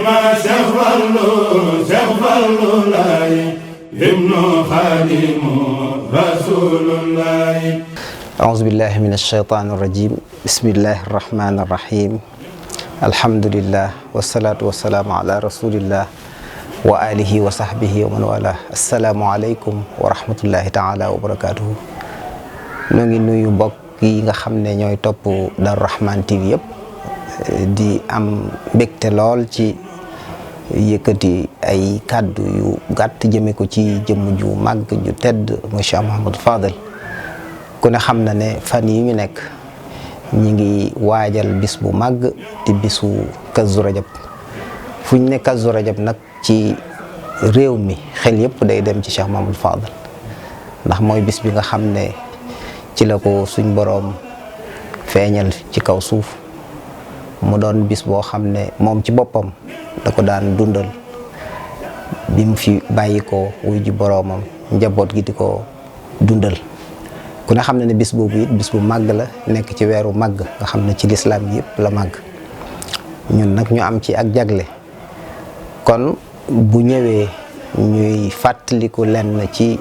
ma Cheikh Fallou laay ibnu Xaadimu Rasuulullaay. Auzu billahi min ash-shaytaani rajiim. Bismillahi rahmaani rahiim. Alhamdulillah wasalaatu wasalaamu ala rasulillah wa alihi wa sahbihi wa man wala. Assalaamu aleykum wa rahmatullahi taala wa barakaatuhu. ñoo ngi nuyu mbokk yi nga xam ne ñooy topp Darou Rahmane TV yëpp di am mbégte lool ci yëkkati ay kàddu yu gàtt jëme ko ci jëmm ju màgg ju tedd muy Cheikh Mouhamadou Fadel. ku ne xam na ne fan yi ñu nekk ñi ngi waajal bis bu màgg di bisu Kazu Rajab. fu ñu ne Kazu Rajab nag ci réew mi xel yëpp day dem ci Cheikh Mouhamadou Fadel ndax mooy bis bi nga xam ne ci la ko suñ boroom feeñal ci kaw suuf mu doon bis boo xam ne moom ci boppam da ko daan dundal bi mu fi bàyyi ko wuy ji boroomam njaboot gi di ko dundal. ku ne xam ne bis boobu it bis bu màgg la nekk ci weeru màgg nga xam ne ci lislaam yëpp la màgg ñun nag ñu am ci ak jagle kon bu ñëwee ñuy fàttaliku lenn ci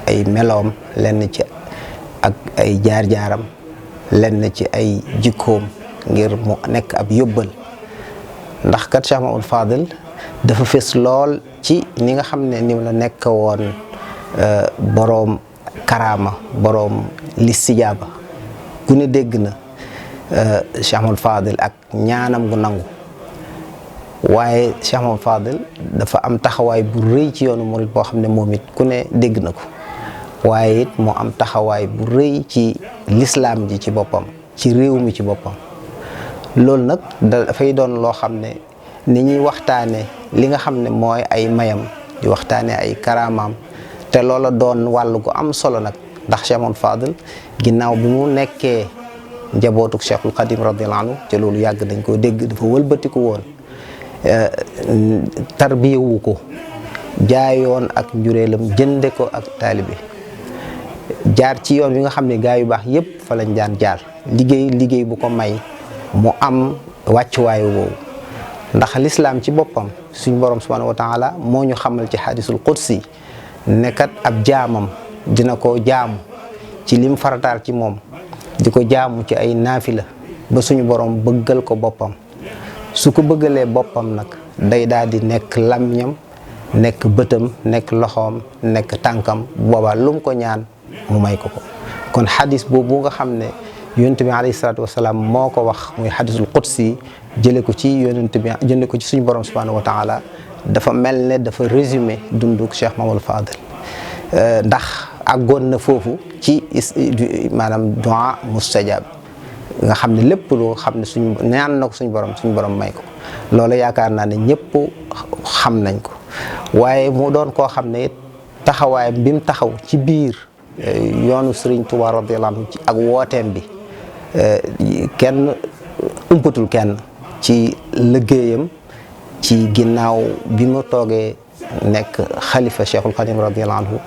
ay meloom lenn ci ak ay jaar-jaaram lenn ci ay jikkoom ngir mu nekk ab yóbbal ndax kat Cheikh Mouhamadou Fadel dafa fës lool ci ni nga xam ne ni la nekk woon boroom karaama boroom listijaaba ku ne dégg na Cheikh Mouhamadou Fadel ak ñaanam gu nangu waaye Cheikh Mouhamadou Fadel dafa am taxawaay bu rëy ci yoonu murid boo xam ne moom it ku ne dégg na ko waaye it moo am taxawaay bu rëy ci lislaam ji ci boppam ci réew mi ci boppam. loolu nag dafay doon loo xam ne ni ñuy waxtaane li nga xam ne mooy ay mayam di waxtaane ay karaamaam te loola doon wàll gu am solo nag ndax Cheikh Mouhamadou Fadel ginnaaw bi mu nekkee njabootuk Cheikhul Khadim radiyallahu anhu te loolu yàgg dañ koo dégg dafa wëlbatiku woon tarbiyewu ko jaayoon ak njureelam jënde ko ak taalibe jaar ci yoon wi nga xam ne gaa yu baax yëpp fa lañ daan jaar liggéey bu ko may mu am wàccuwaayu woowu ndax lislaam ci boppam suñ borom subhanahu wa taala moo ñu xamal ci hadisul qudsi nekkat ab jaamam dina ko jaamu ci lim farataal ci moom di ko jaamu ci ay naafila ba suñu borom bëggal ko boppam su ko bëggalee boppam nag day daal di nekk làmmiñam nekk bëtam nekk loxoom nekk tànkam boobaa lum ko ñaan mu may ko kon xadis boobu nga xam ne yonent bi alayhi salaatu wasalaam moo ko wax muy xadisul qudsi jële ko ci yonent bi jële ko ci suñu borom subhanahu wa taala dafa mel ne dafa résumé dunduk Cheikh Mouhamadou Fadel ndax àggoon na foofu ci maanaam du'a mustajab nga xam ne lépp loo xam ne suñu ñaan na ko suñu borom may ko loolu yaakaar naa ne ñëpp xam nañ ko waaye mu doon koo xam ne taxawaayam bi mu taxaw ci biir yoonu Serigne Touba radiyallahu anhu ci ak wooteem bi kenn umpatul kenn ci liggéeyam ci ginnaaw bi mu toogee nekk xalifa Cheikhul Khadim radiyallahu anhu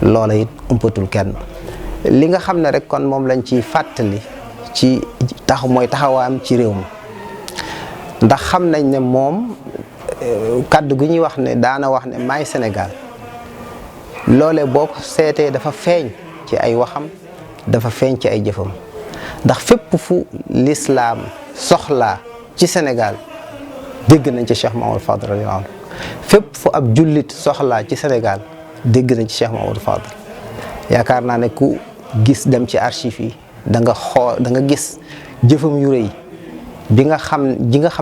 loola it umpatul kenn li nga xam ne rek kon moom lañ ci fàttali ci mooy taxawaam ci réew mi ndax xam nañ ne moom kaddu gi ñuy wax ne daana wax ne maay Sénégal loole boo ko seetee dafa feeñ ci ay waxam dafa feeñ ci ay jëfam ndax fépp fu lislaam soxlaa ci Sénégal dégg nañ ci Cheikh Mouhamadou Fadel radiyallahu anhu fépp fu ab jullit soxlaa ci Sénégal dégg nañ ci Cheikh Mouhamadou Fadel yaakaar naa ne ku gis dem ci archives yi da nga gis jëfam yu rëy ji nga xam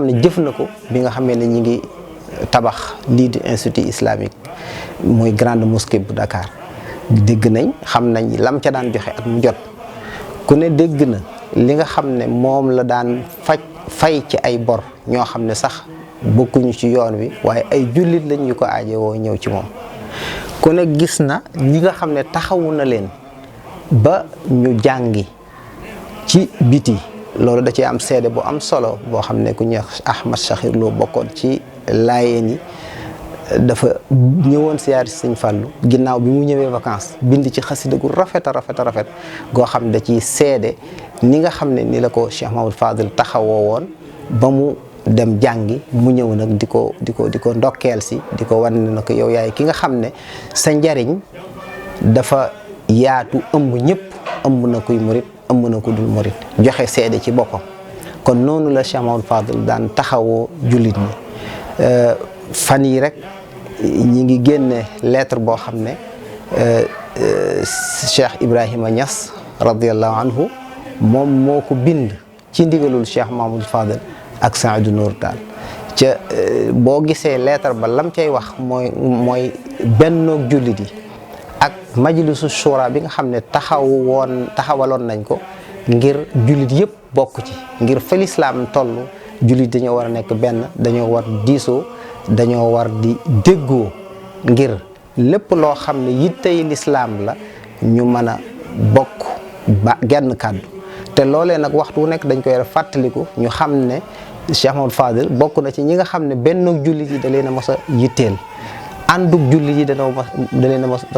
ne jëf na ko bi nga xamee ne ñi ngi tabax lii di institut islamique muy grande mosquée bu Dakar dégg nañ xam nañ lam ca daan joxe at mu jot ku ne dégg na li nga xam ne moom la daan fay ci ay bor ñoo xam ne sax bokkuñu ci yoon wi waaye ay jullit lañ yu ko aajowoo ñëw ci moom ku ne gis na ñi nga xam ne taxawu na leen ba ñu jàngi ci biti loolu da ci am seede bu am solo boo xam ne ku ñuy Ahmad Sakhir Lo bokkoon ci laayeen yi dafa ñëwoon siyaari Sëñ Fallu ginnaaw bi mu ñëwee vacances bind ci xasida gu rafet goo xam ne da ciy seede ni nga xam ne ni la ko Cheikh Mouhamadou Fadel taxawoo woon ba mu dem jàngi mu ñëw nag di ko ndokkeel si di ko wan ne ko yow yaay ki nga xam ne sa njariñ dafa yaatu ëmb ñëpp, ëmb na kuy murit ëmb na ku dul murit, joxe seede ci boppam. kon noonu la Cheikh Mamadou Fadel daan taxawoo jullit ñi. fan yi rek ñi ngi génne lettre boo xam ne Cheikh Ibrahima Niass radiyallahu anhu moom moo ko bind ci ndigalul Cheikh Mamadou Fadel ak Saïdou Nourou Tall. ca boo gisee lettre ba lam cay wax mooy bennoog jullit yi ak majlisu shura bi nga xam ne taxawaloon nañ ko ngir jullit yëpp bokk ci, ngir fa lislaam toll jullit dañoo war a nekk benn, dañoo war diisoo, dañoo war di déggoo ngir lépp loo xam ne yittey lislaam la ñu mën a bokk genn kàddu. te loolee nag waxtu wu nekk dañ koy fàttaliku, ñu xam ne Cheikh Mamadou Fadel bokk na ci ñi nga xam ne benn jullit yi da leen a mos a yitteel, àndug jullit yi da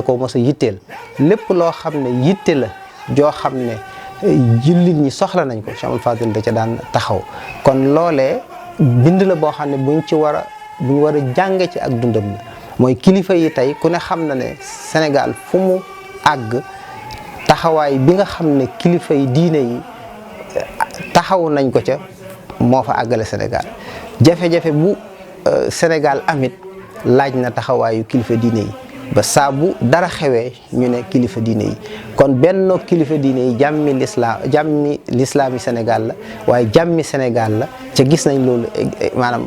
ko mos a yitteel. lépp loo xam ne yitte la joo xam ne jullit ñi soxla nañ ko, Cheikh Mamadou Fadel da ca daan taxaw. kon loolee bind la boo xam ne buñ war a jànge ci ak dundam la. mooy kilifa yi tey ku ne xam na ne Sénégal fu mu àgg taxawaay bi nga xam ne kilifa yi diine yi taxaw nañ ko ca moo fa àggale Sénégal. jafe-jafe bu Sénégal amit laaj na taxawaayu kilifa diine yi ba saa bu dara xewee ñu ne kilifa diine yi. kon benn kilifa diine yi jàmmi lislaam yi Sénégal la, waaye jàmmi Sénégal la. ca gis nañ loolu maanaam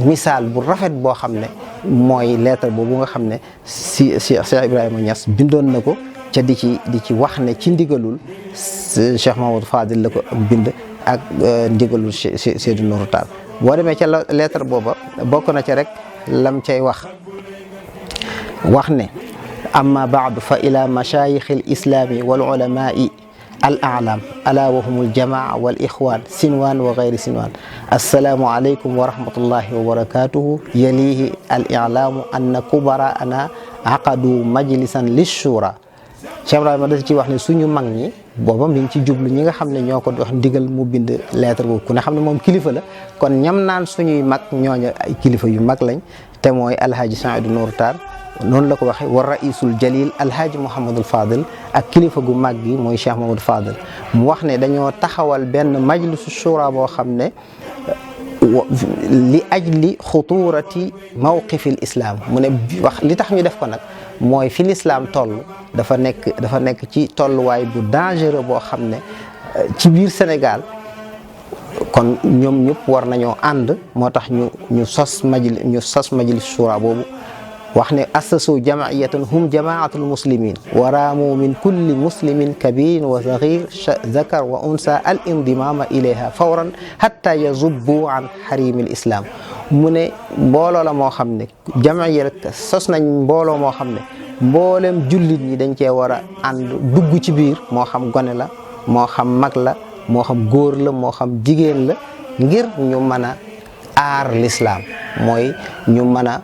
misaal bu rafet boo xam ne mooy lettre boobu nga xam ne Cheikh Ibrahima Niass bindoon na ko ca di ci wax ne ci ndigalul Cheikh Mamadou Fadel la ko bind ak ndigalul Saïdou Nourou Tall. boo demee ca lettre booba bokk na ca rek lam cay wax ne amma baadu fa ila mashayikh al islami wal ulamai al a'lam ala wa humul jamaa wal ixwan sinwaan wa gayri sinwaan assalaamu aleykum wa rahmatullahi wa barakatuhu yalihi al i'laamu anna kubaraana aqadu majlisan lishura. Cheikh Ibrahima da ci wax ne suñu mag ñi booba mi ngi ci jublu ñi nga xam ne ñoo ko wax ndigal mu bind lettre boobu. ku ne xam ne moom kilifa la, kon ñam naan suñuy mag ñooñu ay kilifa yu mag lañ, te mooy alhaaji Saïdou Nourou Tall. noonu la ko waxee wa raisul jalil alhaaji Mouhamadul Fadel ak kilifa gu mag gi mooy Cheikh Mamadou Fadel. mu wax ne dañoo taxawal benn majlisu shura boo xam ne li ajli xuturati mawqifil islam. mu ne wax li tax ñu def ko nag mooy fi l'islam toll dafa nekk ci tolluwaay bu dangereux boo xam ne ci biir Sénégal. kon ñoom ñëpp war nañoo ànd, moo tax ñu sos majlis shura boobu. wax ne assasu jamaiyatan hum jamaatul muslimin wa raamu min kulli muslimin kabirin wa saghir zakar wa unsa al indimama ilayha fawran hatta yazubbu an harimil islam. mu ne mbooloo la moo xam ne jamaaya rek sos nañ mbooloo moo xam ne mboolem jullit ñi dañ cee war a ànd dugg ci biir, moo xam gone la, moo xam mag la, moo xam góor la, moo xam jigéen la, ngir ñu mën a aar l'islam. mooy ñu mën a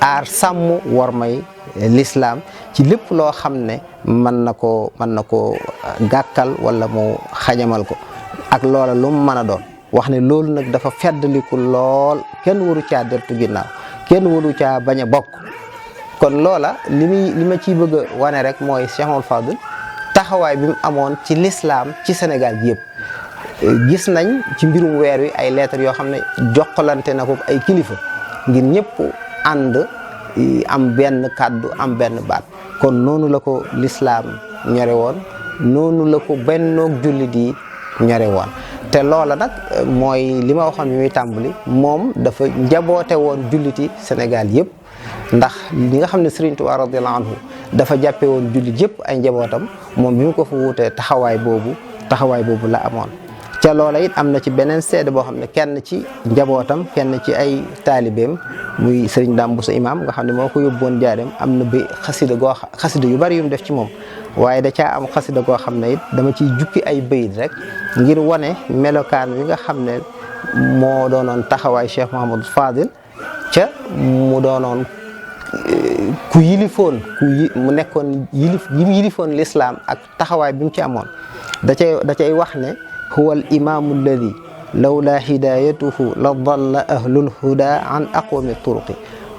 aar sàmm war may l'islam ci lépp loo xam ne mën na ko gàkkal wala mu xajamal ko ak loola lu mu mën a doon. wax ne loolu nag dafa feddaliku lool, kenn waru caa deltu ginnaaw, kenn waru caa bañ a bokk. kon loola li ma ciy bëgg a wane rek mooy Cheikh Mamadou Fadel taxawaay bi mu amoon ci l'islam ci Sénégal gi yëpp. gis nañ ci mbirum weer wi ay lettres yoo xam ne jokkalante na ko ay kilifa ngir ñëpp ànd am benn kàddu am benn baat. kon noonu la ko l'islam ñore woon, noonu la ko bennoog jullit yi ñore woon. te loola nag mooy li ma waxoon bi muy tàmbali, moom dafa njaboote woon julliti Sénégal yëpp. ndax li nga xam ne Serigne Touba radiyallahu anhu dafa jàppe woon jullit yëpp ay njabootam, moom bi mu ko fa wutee taxawaay boobu la amoon. ca loola it am na ci beneen seede boo xam ne kenn ci njabootam, kenn ci ay taalibeem muy Serigne Dame Bousso imam nga xam ne moo ko yóbboon jaareem, am na ba xasida yu bari yu mu def ci moom. waaye da caa am xasida goo xam ne it dama ciy jukki ay bayit rek ngir wane melokaan wi nga xam ne moo doonoon taxawaay Cheikh Mouhamadou Fadel ca mu doonoon ku yilifoon mu nekkoon yilifoon l'islam ak taxawaay bi mu ci amoon. da cay wax ne huwa al imaamu alladi lawla hidayatuhu la dalla ahlul huda an aqwami turuqi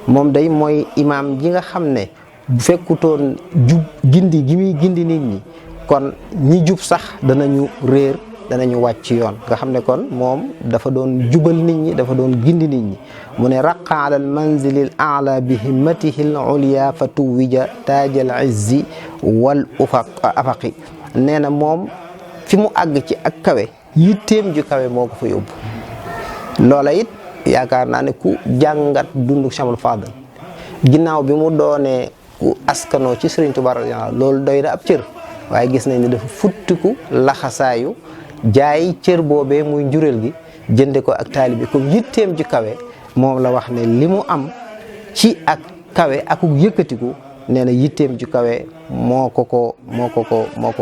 moom day mooy imaam ji nga xam ne bu fekkutoon jub gindi gi muy gindi nit ñi kon ñi jub sax danañu réer danañu wàcc yoon nga xam ne kon moom dafa doon jubal nit ñi dafa doon gindi nit ñi mu ne raqa ala al manzili al a'la bi himmatihi al ulya fa tuwija taaj al izzi wal afaqi nee na moom fi mu àgg ci ak kawe yitteem ju kawe moo ko fa yóbbu loola it yaakaar naa ne ku jàngat dundu Cheikhul Fadal ginnaaw bi mu doonee ku askanoo ci Sëriñ Tuubaa loolu doy na ab cër waaye gis nañ ne dafa futtiku laxasaayu jaay cër boobee muy njureel gi jënde ko ak taalibe comme yitteem ju kawe moom la wax ne li mu am ci ak kawe ak yëkkatiku nee na yitteem ju kawe moo ko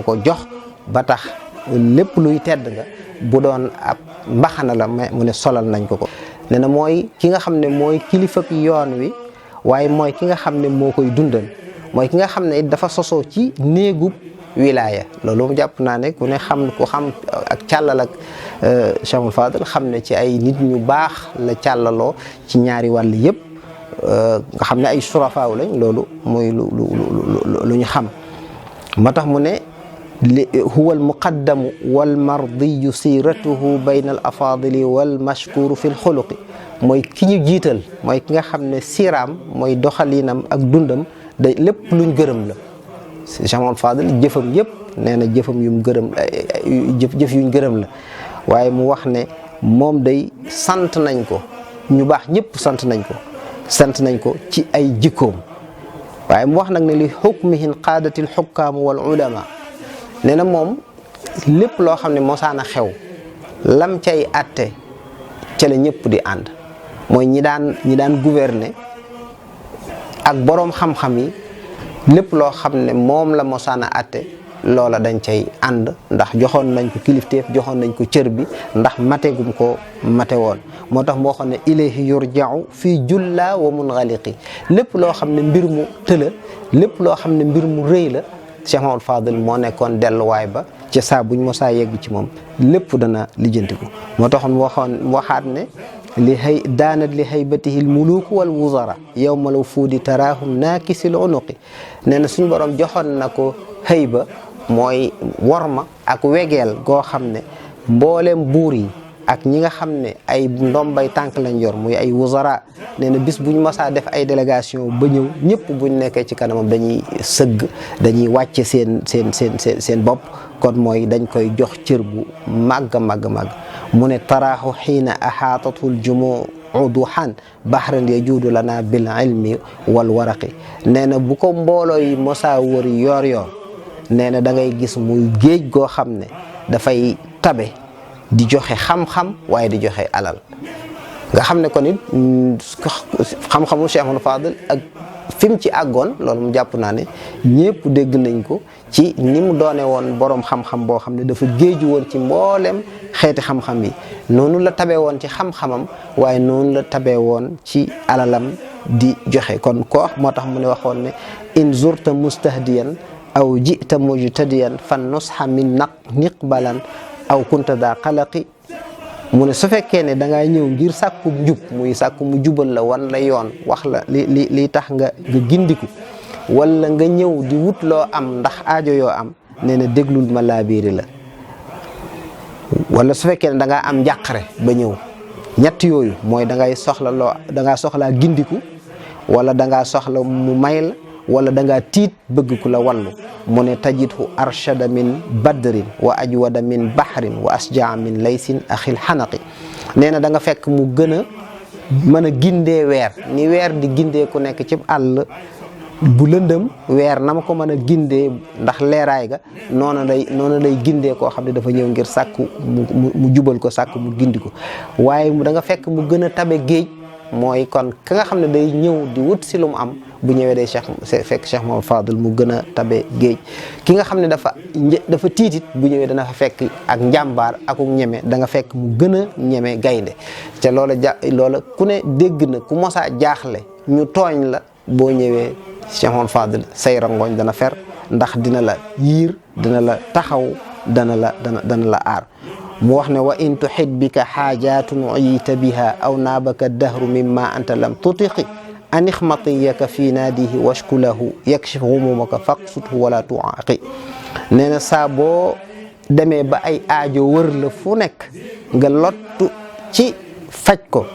ko jox ba tax lépp luy tedd nga bu doon ab mbaxana la mu ne solal nañ ko nee na mooy ki nga xam ne mooy kilifa yoon wi waaye mooy ki nga xam ne moo koy dundal mooy ki nga xam ne dafa sosoo ci néegub wilaaya loolu mu jàpp naa ne ku xam ak càllal ak Cheikhul Fadal xam ne ci ay nit ñu baax la càllaloo ci ñaari wàll yëpp nga xam ne ay surafaaw lañ loolu mooy lu ñu xam moo tax mu ne huwa al muqaddamu wal mardiyu siratuhu bayna al afadili wal mashkuru fi l xuluqi mooy ki ñu jiital mooy ki nga xam ne siiraam mooy doxalinam ak dundam day lépp luñ gërëm la Cheikhul Fadal jëfam yëpp nee na jëfam yum gërëm jëf yuñ gërëm la waaye mu wax ne moom day sant nañ ko ñu baax ñëpp sant nañ ko ci ay jikkoom waaye mu wax nag ne li hukmihin qaadatil hukkaam wal ulama nee na moom lépp loo xam ne mosaana xew lam cay atte ca la ñëpp di ànd mooy ñi daan gouverner ak boroom xam-xam yi lépp loo xam ne moom la mosaana atte loola dañ cay ànd ndax joxoon nañ ko kilifteef joxoon nañ ko cër bi ndax mategum ko mate woon moo tax moo xam ne ilayhi yurja'u fii julla wa munghaliqi lépp loo xam ne mbir mu tëla lépp loo xam ne mbir mu rëy la Cheikhul Fadal moo nekkoon delluwaay ba ci saa buñ mosaa yegg ci moom lépp dana lijjantiku moo taxoon waxaat ne daanat li haybatihi al muluk wal wuzara yawma law fuudi taraahum naakisil unuqi nee na suñ borom joxoon na ko hayba mooy worma ak wegeel goo xam ne mboolem buur yi ak ñi nga xam ne ay ndombay tànk lañ yor muy ay wuzara nee na bis buñ mosaa def ay délégation ba ñëw ñëpp buñ nekkee ci kanamam dañuy sëgg dañuy wàcce seen bopp kon mooy dañ koy jox cër bu màgg mu ne taraahu xiina axaatatul jumuu duhan bahran yajuudu lana bil ilmi wal waraqi nee na bu ko mbooloo yi mosaa wër yor nee na da ngay gis muy géej goo xam ne dafay tabe di joxe xam-xam waaye di joxe alal nga xam ne kon it xam-xamu Cheikhul Fadal ak fi mu ci àggoon loolu mu jàpp naa ne ñëpp dégg nañ ko ci ni mu doone woon borom xam-xam boo xam ne dafa géeju woon ci mboolem xeeti xam-xam yi noonu la tabee woon ci xam-xamam waaye noonu la tabee woon ci alalam di joxe kon ko moo tax mu ne waxoon ne in zurta mustahdiyan aw jita mujtadiyan fan nusxa min niqbalan aw kunta daa xalaqi mu ne su fekkee ne da ngaa ñëw ngir sàkku njub muy sàkku mu jubal la wan la yoon wax la li tax nga gindiku wala nga ñëw di wut loo am ndax aajo yoo am nee na déglul ma laabiiri la wala su fekkee ne da ngaa am njàqare ba ñëw ñett yooyu mooy da ngaa soxlaa gindiku wala da ngaa soxla mu may la wala da ngaa tiit bëgg ku la wallu mu ne tajidhu arshada min badrin wa ajwada min bahrin wa asjaa min laysin axil xanaqi nee na da nga fekk mu gën a mën a gindee weer ni weer di gindee ku nekk ci àll bu lëndëm weer na ma ko mën a gindee ndax leeraay ga noonu lay gindee koo xam ne dafa ñëw ngir sàkku mu jubal ko sàkku mu gindi ko waaye da nga fekk mu gën a tabe géej mooy kon ka nga xam ne day ñëw di wut si lu mu am bu ñëwee day fekk Cheikh Mouhamadou Fadal mu gën a tabe géej ki nga xam ne dafa tiitit bu ñëwee dana fa fekk ak njàmbaar akuk ñeme da nga fekk mu gën a ñeme gaynde te loola ku ne dégg na ku mosaa jaaxle ñu tooñ la boo ñëwee Cheikh Mouhamadou Fadal say rangooñ dana fer ndax dina la yiir dina la taxaw dana la aar mu wax ne wa in tuhit bika xaajatun uyita biha aw naabaka dahru mimma anta lam tutiqi anix matiyaka fi naadihi washkulahu yakshif humumaka faqsuthu wala tuaqi. nee na saa boo demee ba ay aajo wër la fu nekk nga lottu ci faj ko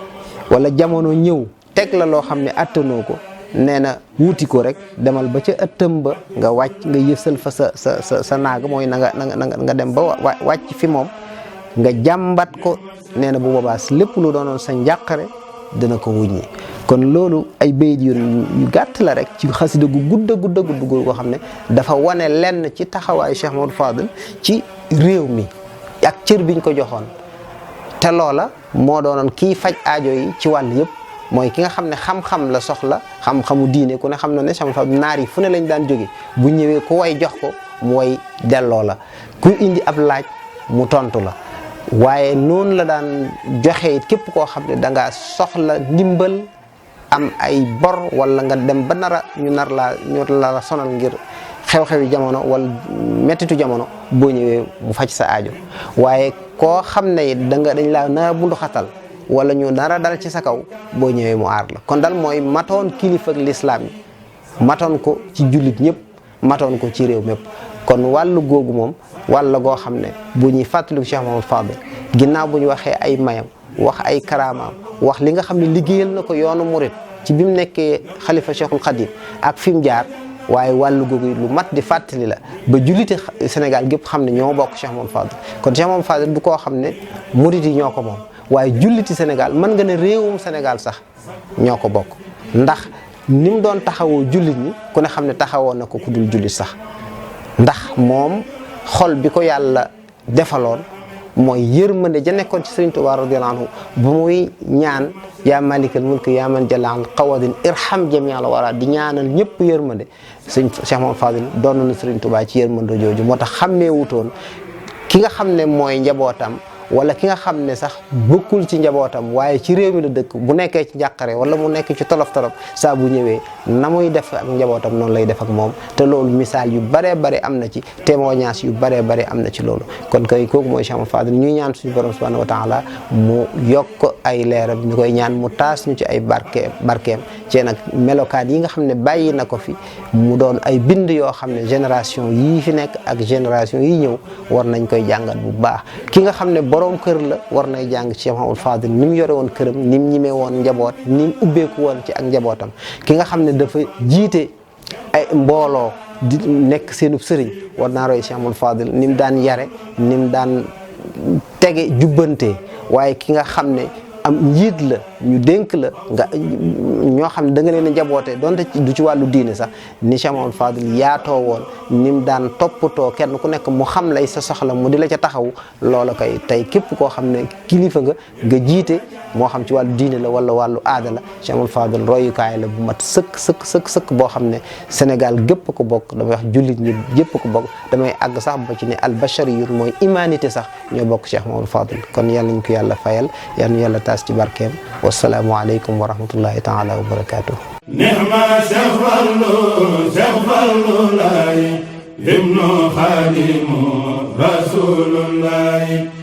wala jamono ñëw teg la loo xam ne attanoo ko nee na wuuti ko rek demal ba ca ëttam ba nga wàcc nga yësal fa sa naag mooy na nga dem ba wàcc fi moom nga jàmbat ko nee na bu boobaa lépp lu doonoon sa njàqare dina ko wuññi. kon loolu ay bayit yu gàtt la rek ci xasida gu gudd goo xam ne dafa wane lenn ci taxawaayu Cheikh Mamadou Fadil ci réew mi ak cër biñ ko joxoon te loola moo doonoon kii faj aajo yi ci wàll yëpp mooy ki nga xam ne xam-xam la soxla xam-xamu diine ku ne xam na ne Cheikh Mamadou Fadil naar yi fu ne lañ daan jóge bu ñëwee ku way jox ko mu way delloo la ku indi ab laaj mu tontu la waaye noonu la daan joxe it képp koo xam ne da ngaa soxla ndimbal am ay bor wala nga dem ba ñu nar la sonal ngir xew-xewi jamono wala mettitu jamono boo ñëwee mu faj sa aajo. waaye koo xam ne it dañ laa nar a bundu xatal wala ñu nar a dal ci sa kaw boo ñëwee mu aar la kon dal mooy matoon kilifa ak lislaam yi matoon ko ci jullit ñëpp matoon ko ci réew mépp. kon wàllu googu moom wàll goo xam ne bu ñuy fàttaliku Cheikh Mamadou Fadil ginnaaw bu ñu waxee ay mayam wax ay karaamaam wax li nga xam ne liggéeyal na ko yoonu murit ci bi mu nekkee xalifa Cheikhul Khadim ak fi mu jaar waaye wàllu googu lu mat di fàttali la ba jullite Sénégal gépp xam ne ñoo bokk Cheikh Mamadou Fadil kon Cheikh Mamadou Fadil du koo xam ne murit yi ñoo ko moom waaye julliti Sénégal mën nga ne réewum Sénégal sax ñoo ko bokk ndax ni mu doon taxawoo jullit ñi ku ne xam ne taxawoo na ko ku dul jullit sax ndax moom xol bi ko yàlla defaloon mooy yërmande ja nekkoon ci Sëriñ Tuubaa radiyallaahu anhu bu muy ñaan yaa malikal mulki yaa man jalla an qawadin irham jamial wara di ñaanal ñëpp yërmande sëñ Cheikh Mamadou Fadil doon na Sëriñ Tuubaa ci yërmande jooju moo tax xàmmee wutoon ki nga xam ne mooy njabootam wala ki nga xam ne sax bokkul ci njabootam waaye ci réew mi la dëkk bu nekkee ci njàqare wala mu nekk ci tolof saa bu ñëwee na muy def ak njabootam noonu lay def ak moom te loolu misaal yu baree bare am na ci témoignage yu baree bare am na ci loolu kon kay kooku mooy Cheikh Mamadou Fadil ñuy ñaan suñu borom subhanahu wa taala mu yokk ay leeram ñu koy ñaan mu taas ñu ci ay barkeem ci nag melokaan yi nga xam ne bàyyi na ko fi mu doon ay bind yoo xam ne génération yii fi nekk ak génération yi ñëw war nañ koy jàngat bu baax ki nga xam ne borom kër la war nay jàng Cheikh Mamadou Fadil ni mu yore woon këram ni mu ñimee woon njaboot ni mu ubbeeku woon ci ak njabootam ki nga xam ne dafa jiite ay mbooloo di nekk seenub sëriñ war naa roy Cheikh Mamadou Fadil ni mu daan yare ni mu daan tege jubbante waaye ki nga xam ne am njiit la ñu dénk la nga ñoo xam ne da nga leen a njaboote donte du ci wàllu diine sax ni Cheikh Mamadou Fadil yaatoo woon ni mu daan toppatoo kenn ku nekk mu xam lay sa soxla mu di la ca taxaw loola kay tey képp koo xam ne kilifa nga jiite moo xam ci wàllu diine la wala wàllu aada la Cheikh Mamadou Fadil royukaay la bu mat sëkk boo xam ne Sénégal gépp ko bokk damay wax jullit ñi gépp ko bokk damay àgg sax ba ci ne al bashariyun mooy humanité sax ñoo bokk Cheikh Mamadou Fadil kon yàlla ñu ko yàlla fayal yàlla ñu yàlla taas ci barkeem wassalaamu aleykum wa rahmatullahi taala wa barakatuh nihma Cheikh Fallu laay himnu xaadimu rasulullahi